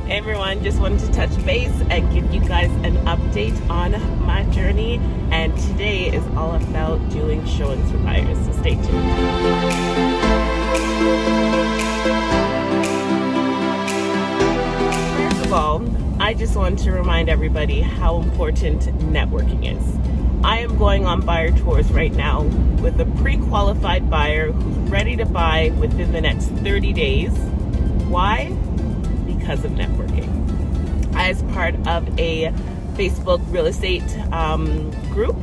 Hey everyone, just wanted to touch base and give you guys an update on my journey. And today is all about doing showings for buyers, so stay tuned. First of all, I just want to remind everybody how important networking is. I am going on buyer tours right now with a pre-qualified buyer who's ready to buy within the next 30 days. Why? Because of networking. As part of a Facebook real estate group,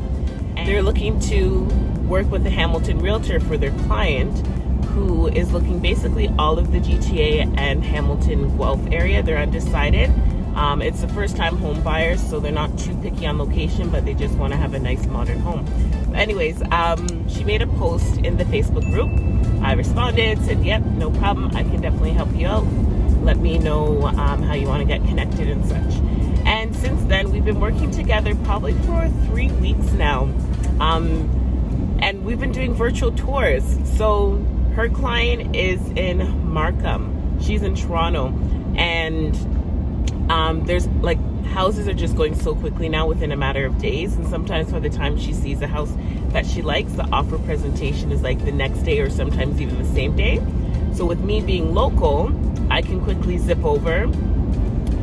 and they're looking to work with a Hamilton realtor for their client who is looking basically all of the GTA and Hamilton Guelph area. They're undecided. It's the first time home buyers, so they're not too picky on location, but they just want to have a nice modern home. Anyways, she made a post in the Facebook group. I responded, said, yep, no problem. I can definitely help you out. Let me know how you want to get connected and such. And since then, we've been working together probably for 3 weeks now. And we've been doing virtual tours. So her client is in Markham. She's in Toronto. And there's like houses are just going so quickly now within a matter of days. And sometimes by the time she sees a house that she likes, the offer presentation is like the next day or sometimes even the same day. So with me being local, I can quickly zip over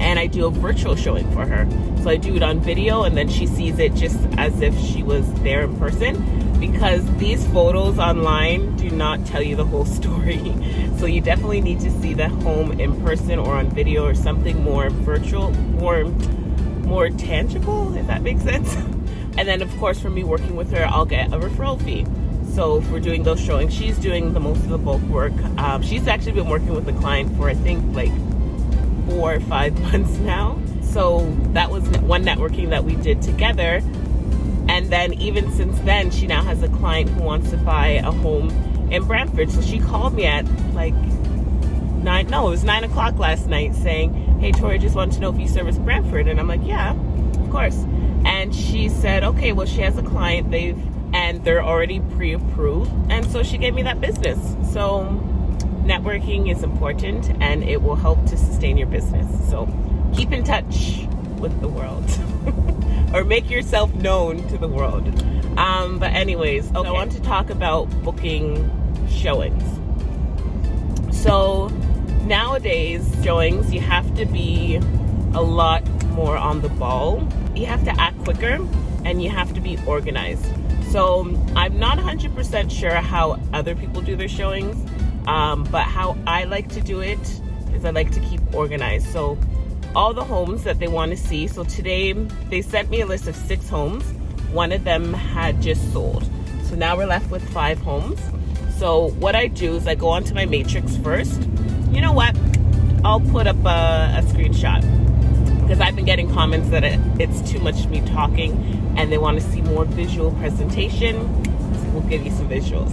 and I do a virtual showing for her. So I do it on video and then she sees it just as if she was there in person, because these photos online do not tell you the whole story. So you definitely need to see the home in person or on video or something more virtual, more tangible, if that makes sense. And then of course for me working with her, I'll get a referral fee. So if we're doing those showings, she's doing the most of the bulk work. She's actually been working with the client for I think like 4 or 5 months now. So that was one networking that we did together. And then even since then, she now has a client who wants to buy a home in Brantford. So she called me at like 9 o'clock last night saying, hey Tori, I just want to know if you service Brantford. And I'm like, yeah, of course. And she said, okay, well she has a client, they're already pre-approved, and so she gave me that business. So networking is important and it will help to sustain your business. So keep in touch with the world or make yourself known to the world. But anyways, okay. I want to talk about booking showings. So nowadays, showings, you have to be a lot more on the ball. You have to act quicker and you have to be organized. So I'm not 100% sure how other people do their showings, but how I like to do it is I like to keep organized. So all the homes that they want to see. So today they sent me a list of 6 homes. One of them had just sold. So now we're left with 5 homes. So what I do is I go onto my matrix first. You know what? I'll put up a screenshot, because I've been getting comments that it's too much me talking and they want to see more visual presentation. So we'll give you some visuals.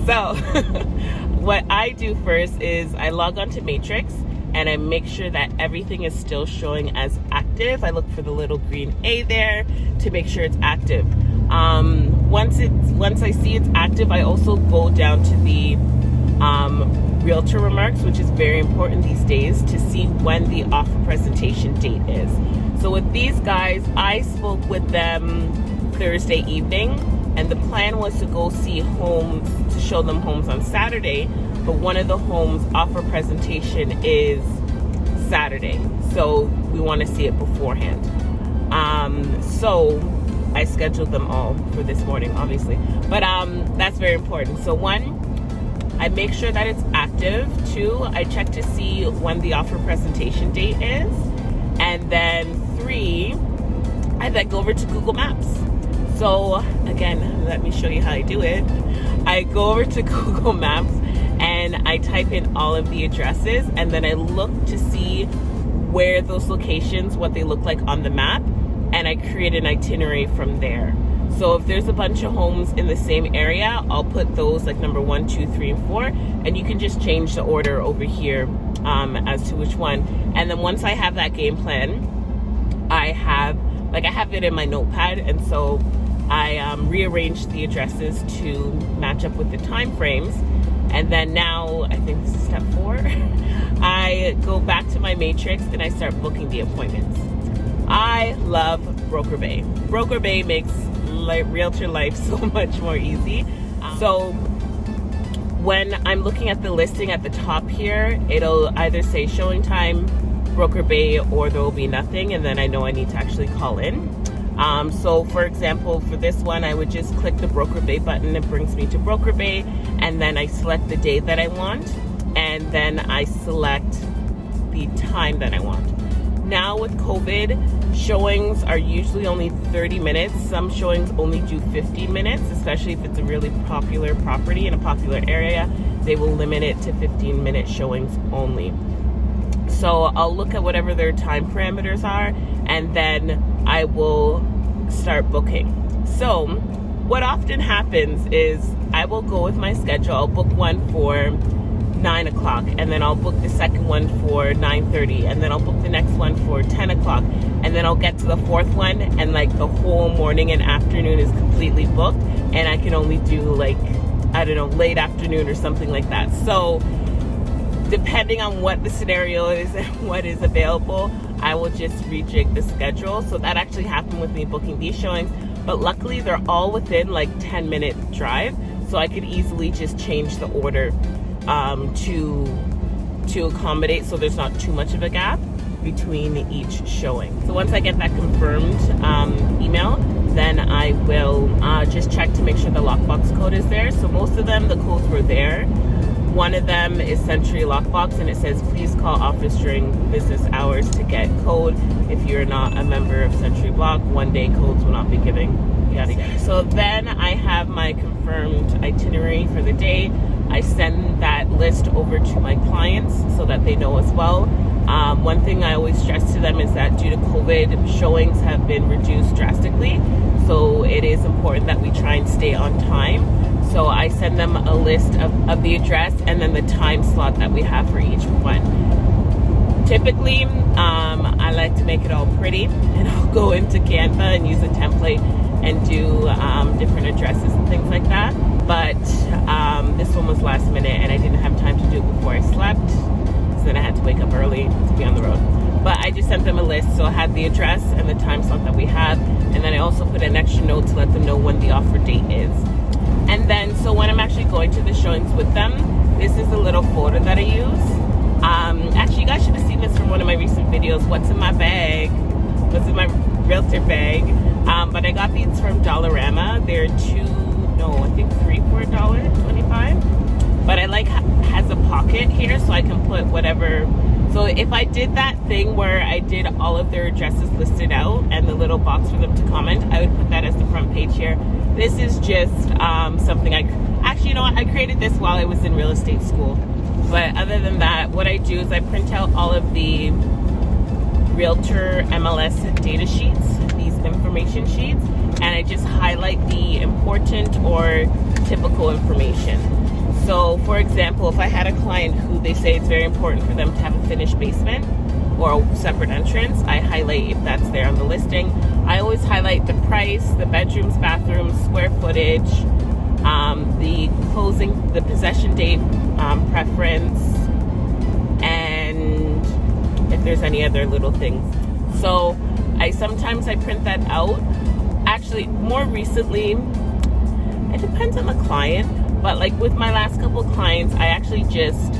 So what I do first is I log onto Matrix and I make sure that everything is still showing as active. I look for the little green A there to make sure it's active. Once I see it's active, I also go down to the realtor remarks, which is very important these days, to see when the offer presentation date is. So with these guys, I spoke with them Thursday evening, and the plan was to go see homes, to show them homes on Saturday, but one of the homes' offer presentation is Saturday, so we want to see it beforehand. So I scheduled them all for this morning, obviously, but that's very important. So 1, I make sure that it's active. 2, I check to see when the offer presentation date is. And then 3, I then go over to Google Maps. So again, let me show you how I do it. I go over to Google Maps and I type in all of the addresses, and then I look to see where those locations, what they look like on the map, and I create an itinerary from there. So if there's a bunch of homes in the same area, I'll put those like number 1, 2, 3, and 4, and you can just change the order over here as to which one. And then once I have that game plan, I have it in my notepad, and so I rearranged the addresses to match up with the time frames. And then now, I think this is step 4, I go back to my matrix and I start booking the appointments. I love Broker Bay. Broker Bay makes realtor life so much more easy. So when I'm looking at the listing at the top here, it'll either say showing time, Broker Bay, or there will be nothing, and then I know I need to actually call in. So for example, for this one, I would just click the Broker Bay button. It brings me to Broker Bay, and then I select the day that I want, and then I select the time that I want. Now with COVID, showings are usually only 30 minutes. Some showings only do 15 minutes, especially if it's a really popular property in a popular area. They will limit it to 15-minute showings only. So I'll look at whatever their time parameters are, and then I will start booking. So what often happens is I will go with my schedule. I'll book one for 9 o'clock, and then I'll book the second one for 9:30, and then I'll book the next one for 10 o'clock, and then I'll get to the fourth one, and like the whole morning and afternoon is completely booked, and I can only do like, I don't know, late afternoon or something like that. So depending on what the scenario is and what is available, I will just rejig the schedule. So that actually happened with me booking these showings, but luckily they're all within like 10-minute drive, so I could easily just change the order to accommodate, so there's not too much of a gap between each showing. So once I get that confirmed email, then I will just check to make sure the lockbox code is there. So most of them, the codes were there. One of them is Century Lockbox, and it says please call office during business hours to get code. If you're not a member of Century Block, 1-day codes will not be giving. Yada yada. So then I have my confirmed itinerary for the day. I send that list over to my clients so that they know as well. One thing I always stress to them is that due to COVID, showings have been reduced drastically. So it is important that we try and stay on time. So I send them a list of the address and then the time slot that we have for each one. Typically, I like to make it all pretty, and I'll go into Canva and use a template and do different addresses and things like that. But this one was last minute, and I didn't have time to do it before I slept, so then I had to wake up early to be on the road. But I just sent them a list, so I had the address and the time slot that we have, and then I also put an extra note to let them know when the offer date is. And then, so when I'm actually going to the showings with them, this is a little folder that I use. Actually, you guys should have seen this from one of my recent videos, what's in my bag, what's in my realtor bag. But I got these from Dollarama. They're $3 for $1.25. But I like has a pocket here, so I can put whatever. So if I did that thing where I did all of their addresses listed out and the little box for them to comment, I would put that as the front page here. This is just something I created this while I was in real estate school. But other than that, what I do is I print out all of the realtor MLS data sheets, these information sheets, and I just highlight the important or typical information. So for example, if I had a client who they say it's very important for them to have a finished basement or a separate entrance, I highlight if that's there on the listing. I always highlight the price, the bedrooms, bathrooms, square footage, the possession date preference, and if there's any other little things. So sometimes I print that out. Actually, more recently, it depends on the client, but like with my last couple clients, I actually just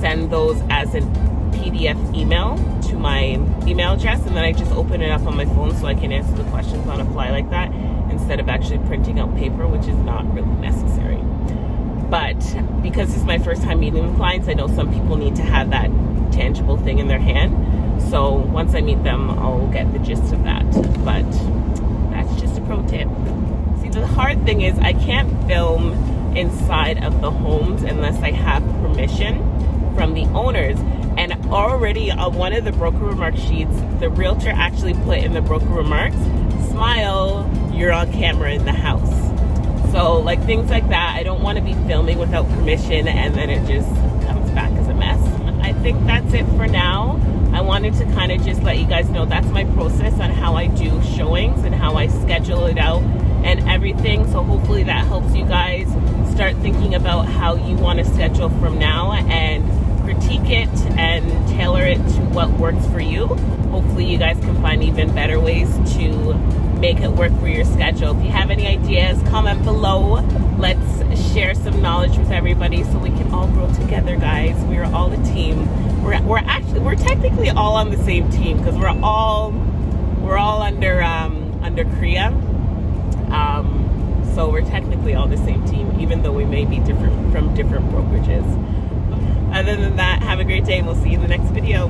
send those as an PDF email to my email address, and then I just open it up on my phone so I can answer the questions on a fly like that instead of actually printing out paper, which is not really necessary. But because it's my first time meeting with clients, I know some people need to have that tangible thing in their hand. So once I meet them, I'll get the gist of that. But that's just a pro tip. See, the hard thing is I can't film inside of the homes unless I have permission from the owners. And already on one of the broker remark sheets, the realtor actually put in the broker remarks, smile, you're on camera in the house. So like things like that, I don't want to be filming without permission and then it just comes back as a mess. I think that's it for now. I wanted to kind of just let you guys know that's my process on how I do showings and how I schedule it out and everything. So hopefully that helps you guys start thinking about how you want to schedule from now and critique it and tailor it to what works for you. Hopefully you guys can find even better ways to make it work for your schedule. If you have any ideas, comment below. Let's share some knowledge with everybody so we can all grow together, guys. We're all a team. We're technically all on the same team because we're all under CREA. So we're technically all the same team, even though we may be different from different brokerages. Other than that, have a great day and we'll see you in the next video.